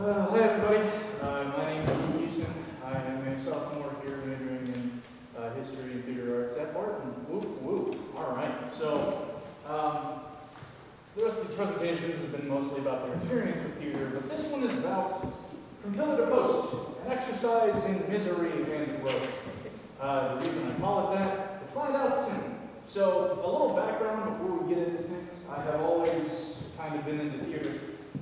Hi everybody, my name is Luke Easton. I am a sophomore here majoring in history and theater arts at Barton. Alright, so the rest of these presentations have been mostly about their experience with theater, but this one is about From Pillar to Post, an exercise in misery and growth. The reason I call it that, you'll find out soon. So, a little background before we get into things. I have always kind of been into theater,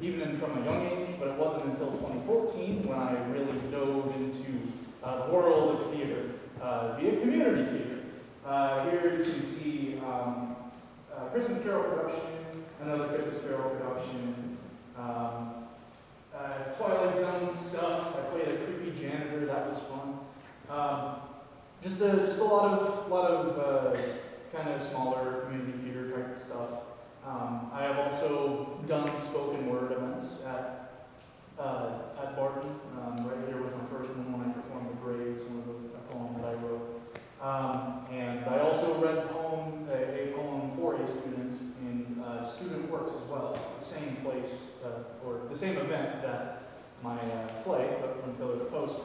even from a young age, but it wasn't until 2014 when I really dove into the world of theater via community theater. Here you can see Christmas Carol production, another Christmas Carol production, Twilight Zone stuff. I played a creepy janitor, that was fun. Just a lot of kind of smaller community theater type stuff. I have also done spoken word events at Barton. Right here was my first one when I performed The Graves, one of a poem that I wrote. And I also read a poem for a student in Student Works as well, the same place, or the same event that my play, From Pillar to Post,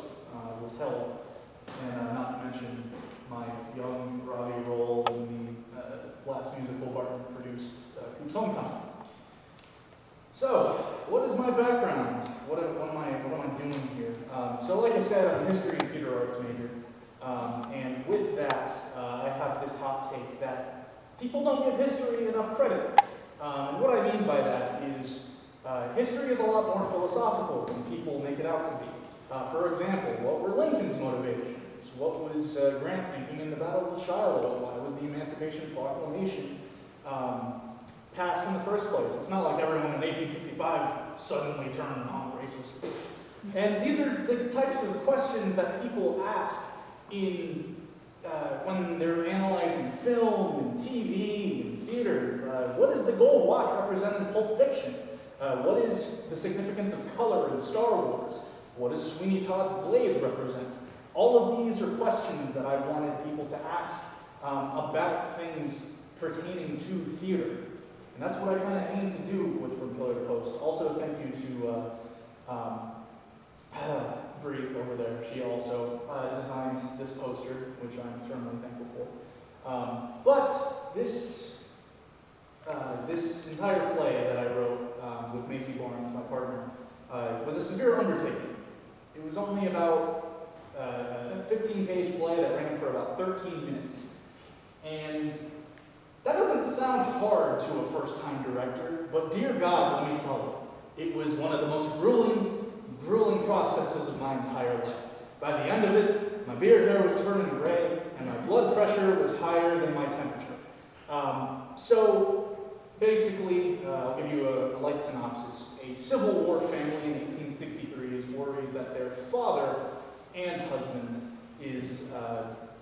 was held. And not to mention my young Robbie role in the last musical Barton produced, Coop's Homecoming. So, what is my background? What am I doing here? So like I said, I'm a history and theater arts major. And with that, I have this hot take that people don't give history enough credit. And what I mean by that is history is a lot more philosophical than people make it out to be. For example, what were Lincoln's motivations? What was Grant thinking in the Battle of Shiloh? Why was the Emancipation Proclamation passed in the first place? It's not like everyone in 1865 suddenly turned non-racist. And these are the types of questions that people ask in when they're analyzing film and TV and theater. What does the gold watch represent in Pulp Fiction? What is the significance of color in Star Wars? What does Sweeney Todd's blades represent? All of these are questions that I wanted people to ask about things pertaining to theater. And that's what I kind of aim to do with From Pillar to Post. Also, thank you to Bree over there. She also designed this poster, which I'm eternally thankful for. But this entire play that I wrote with Macy Barnes, my partner, was a severe undertaking. It was only about a 15-page play that ran for about 13 minutes. And that doesn't sound hard to a first-time director, but dear God, let me tell you, it was one of the most grueling processes of my entire life. By the end of it, my beard hair was turning gray, and my blood pressure was higher than my temperature. So, basically, I'll give you a light synopsis. A Civil War family in 1863 is worried that their father and husband is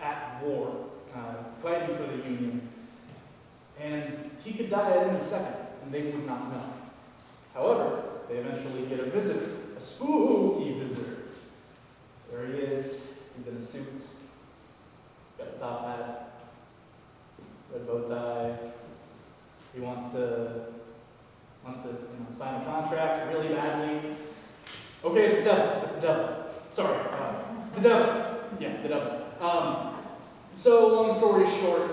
at war, fighting for the Union. And he could die at any second, and they would not know. However, they eventually get a visitor, a spooky visitor. There he is. He's in a suit. He's got a top hat, red bow tie. He wants to sign a contract really badly. Okay, it's the devil. It's the devil. Sorry, the devil. Yeah, the devil. So, long story short,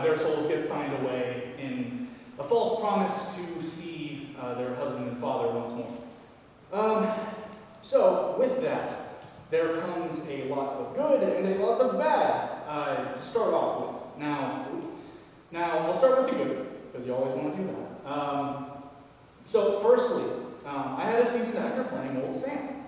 their souls get signed away in a false promise to see their husband and father once more. So, with that, there comes a lot of good and a lot of bad to start off with. Now, I'll start with the good, because you always want to do that. So, firstly, I had a seasoned actor playing Old Sam.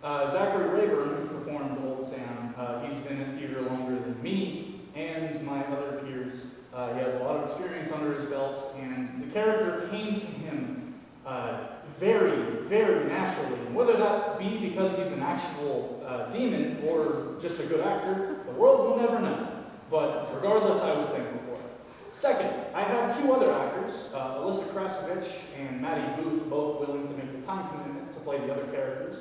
Zachary Rayburn, who performed Old Sam, he's been in theater longer than me and my other peers. He has a lot of experience under his belt, and the character came to him very, very naturally. And whether that be because he's an actual demon or just a good actor, the world will never know. But regardless, I was thankful for it. Second, I had two other actors, Alyssa Krasovich and Maddie Booth, both willing to make the time commitment to play the other characters,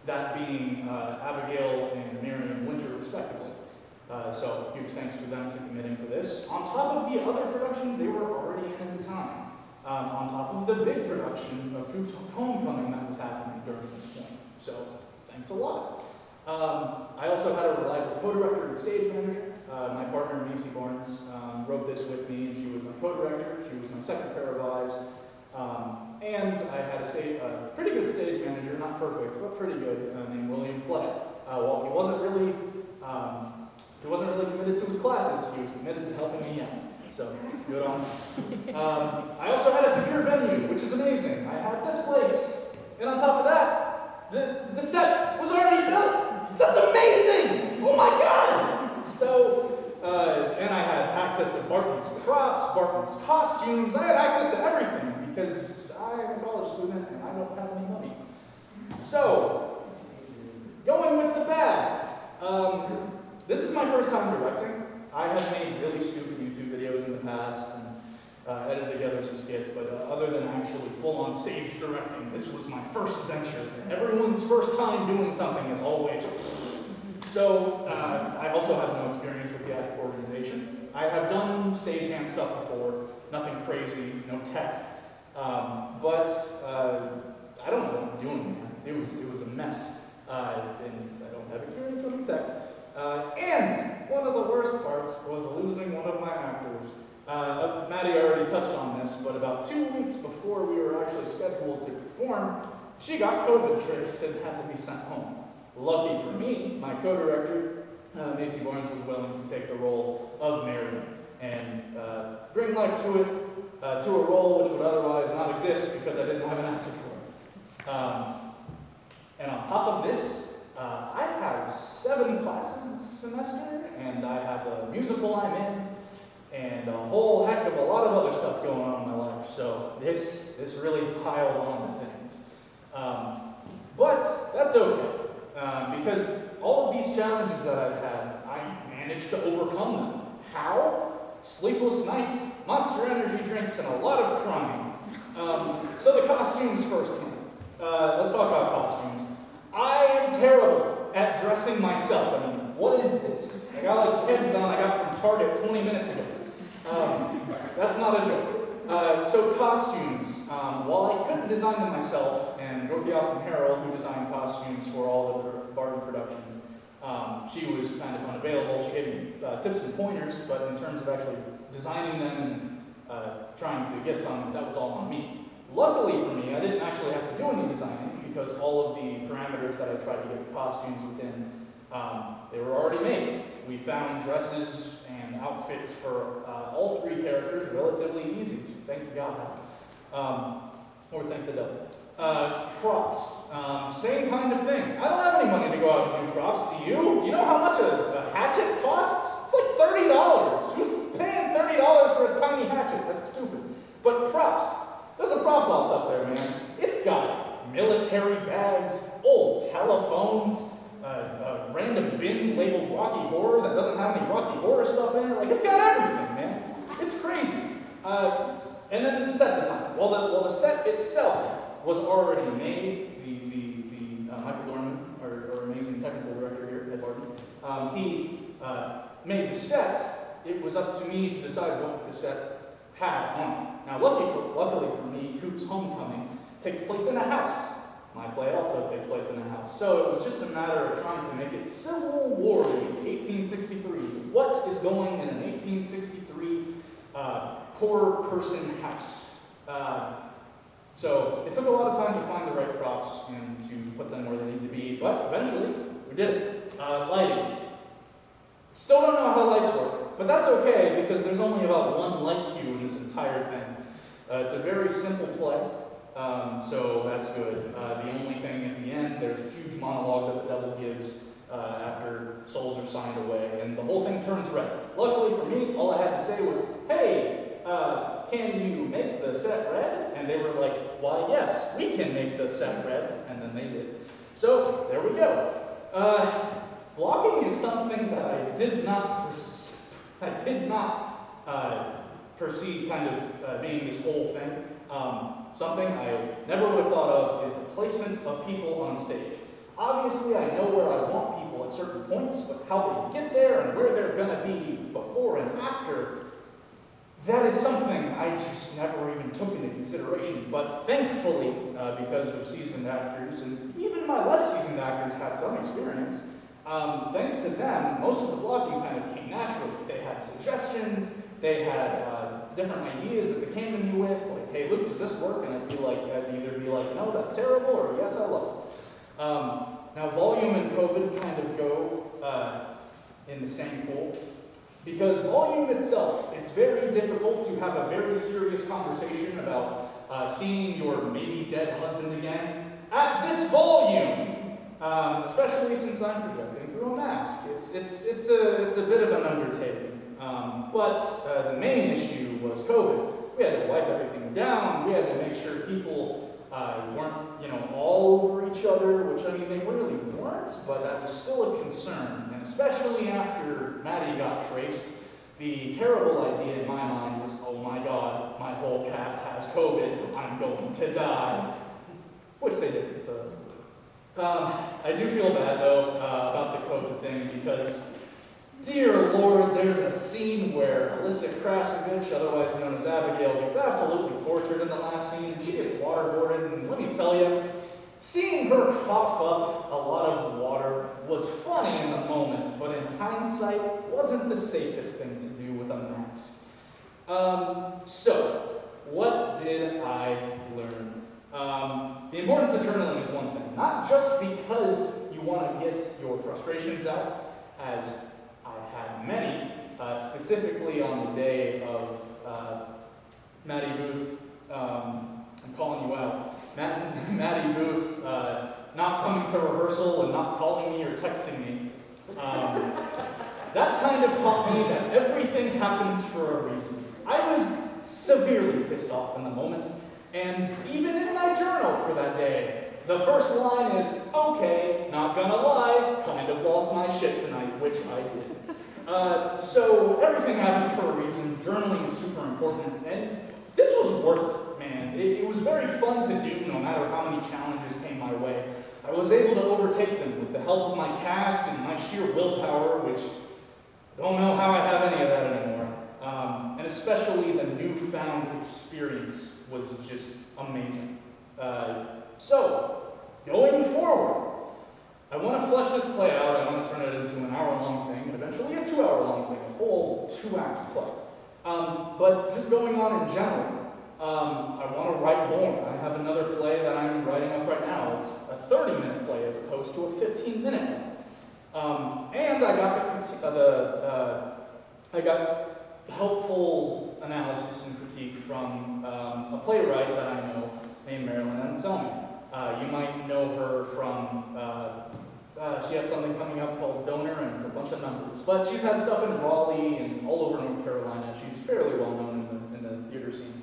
that being Abigail and Miriam Winter, respectively. So huge thanks for them to committing for this. On top of the other productions they were already in at the time. On top of the big production of Coop's Homecoming that was happening during this point. and it's a lot. I also had a reliable co-director and stage manager. My partner, Macy Barnes, wrote this with me, and she was my co-director. She was my second pair of eyes. And I had a pretty good stage manager, not perfect, but pretty good, named William Clay. While he wasn't really committed to his classes, he was committed to helping me out. So, good on him. I also had a secure venue, which is amazing. I had this place, and on top of that, the set was already built. That's amazing! Oh my God! So, and I had access to Barton's props, Barton's costumes. I had access to everything because I'm a college student and I don't have any money. So, going with the bad. This is my first time directing. I have made really stupid YouTube videos in the past and edited together some skits, but other than actually full-on stage directing, this was my first venture. Everyone's first time doing something is always... So, I also have no experience with theatrical organization. I have done stagehand stuff before, nothing crazy, no tech, but I don't know what I'm doing, man. It was a mess, and I don't have experience with the tech. And one of the worst parts was losing one of my actors. Maddie already touched on this, but about 2 weeks before we were actually scheduled to perform, she got COVID traced and had to be sent home. Lucky for me, my co-director, Macy Barnes, was willing to take the role of Mary and bring life to it, to a role which would otherwise not exist because I didn't have an actor for it. And on top of this, I have 7 classes this semester, and I have a musical I'm in, and a whole heck of a lot of other stuff going on in my life. So this really piled on to things. But that's okay. Because all of these challenges that I've had, I managed to overcome them. How? Sleepless nights, Monster Energy drinks, and a lot of crying. So the costumes first. Let's talk about costumes. I am terrible at dressing myself. I mean, what is this? I got like Keds on I got from Target 20 minutes ago. That's not a joke. So costumes, while I couldn't design them myself, and Dorothy Austin Harrell, who designed costumes for all of the Barton productions, she was kind of unavailable. She gave me tips and pointers, but in terms of actually designing them and trying to get some, that was all on me. Luckily for me, I didn't actually have to do any designing because all of the parameters that I tried to get the costumes within, they were already made. We found dresses and outfits for all 3 characters relatively easy, thank God. Or thank the devil. Props, same kind of thing. I don't have any money to go out and do props, do you? You know how much a hatchet costs? It's like $30. Who's paying $30 for a tiny hatchet? That's stupid. But props, there's a prop loft up there, man. It's got military bags, old telephones, a random bin labeled Rocky Horror that doesn't have any Rocky Horror stuff in it. Like, it's got everything, man. It's crazy. And then set design. Well, the set itself was already made. Michael Dorman, our amazing technical director here at Barton, he made the set. It was up to me to decide what the set had on it. Now, luckily for me, Coop's Homecoming takes place in a house. My play also takes place in a house. So it was just a matter of trying to make it Civil War 1863. What is going in an 1863 poor person house? So it took a lot of time to find the right props and to put them where they need to be, but eventually we did it. Lighting. Still don't know how lights work, but that's okay because there's only about 1 light cue in this entire thing. It's a very simple play. So that's good. The only thing at the end, there's a huge monologue that the devil gives after souls are signed away, and the whole thing turns red. Luckily for me, all I had to say was, hey, can you make the set red? And they were like, why, yes, we can make the set red, and then they did. So, there we go. Blocking is something that I did not perceive kind of being this whole thing. Something I never would have thought of is the placement of people on stage. Obviously, I know where I want people at certain points, but how they get there and where they're going to be before and after, that is something I just never even took into consideration. But thankfully, because of seasoned actors, and even my less seasoned actors had some experience. Thanks to them, most of the blocking kind of came naturally. They had suggestions, they had different ideas that they came to me with, like, hey Luke, does this work? And I'd either be like, no, that's terrible, or yes, I love it. Now volume and COVID kind of go in the same pool, because volume itself, it's very difficult to have a very serious conversation about seeing your maybe dead husband again at this volume, especially since I'm projecting through a mask. It's a bit of an undertaking. But the main issue was COVID. We had to wipe everything down. We had to make sure people weren't, all over each other, which, I mean, they really weren't, but that was still a concern. And especially after Maddie got traced, the terrible idea in my mind was, oh my God, my whole cast has COVID. I'm going to die. Which they did, so that's cool. I do feel bad, though, about the COVID thing, because dear Lord, there's a scene where Alyssa Krasovich, otherwise known as Abigail, gets absolutely tortured in the last scene, and she gets waterboarded, and let me tell you, seeing her cough up a lot of water was funny in the moment, but in hindsight, wasn't the safest thing to do with a mask. So, what did I learn? The importance of journaling is one thing, not just because you want to get your frustrations out, as I had many, specifically on the day of Maddie Booth, I'm calling you out, Maddie Booth not coming to rehearsal and not calling me or texting me. That kind of taught me that everything happens for a reason. I was severely pissed off in the moment, and even in my journal for that day, the first line is, okay, not gonna lie, kind of lost my shit tonight, which I did. So everything happens for a reason. Journaling is super important, and this was worth it, man. It was very fun to do, no matter how many challenges came my way. I was able to overtake them with the help of my cast and my sheer willpower, which I don't know how I have any of that anymore. And especially the newfound experience was just amazing. So, going forward, I want to flesh this play out. I want to turn it into an hour-long thing, and eventually a 2-hour-long thing, a full 2-act play. But just going on in general, I want to write more. I have another play that I'm writing up right now. It's a 30-minute play as opposed to a 15-minute one. And I got helpful analysis and critique from a playwright that I know named Marilyn Anselmi. You might know her from, she has something coming up called Donor, and it's a bunch of numbers. But she's had stuff in Raleigh and all over North Carolina. She's fairly well known in the theater scene.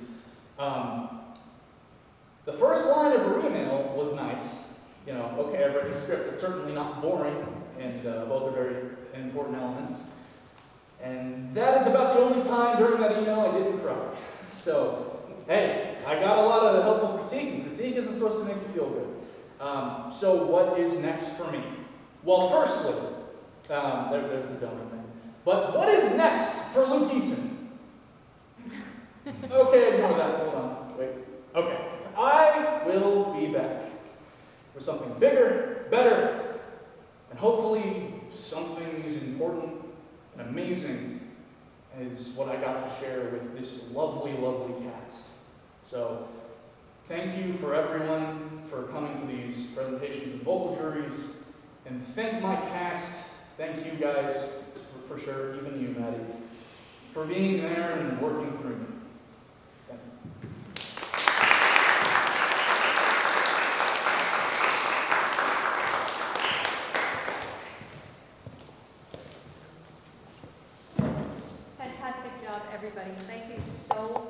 The first line of her email was nice. Okay, I've read your script. It's certainly not boring, and both are very important elements. And that is about the only time during that email I didn't cry. So, hey, I got a lot of helpful critique, and critique isn't supposed to make you feel good. So what is next for me? Well, firstly, there's the donor thing. But what is next for Luke Eason? Okay, ignore that. Hold on. Wait. Okay. I will be back with something bigger, better, and hopefully something as important and amazing as what I got to share with this lovely, lovely cast. So, thank you for everyone for coming to these presentations and vocal juries, and thank my cast, thank you guys, for sure, even you, Maddie, for being there and working through me. Thank you. Fantastic job, everybody. Thank you so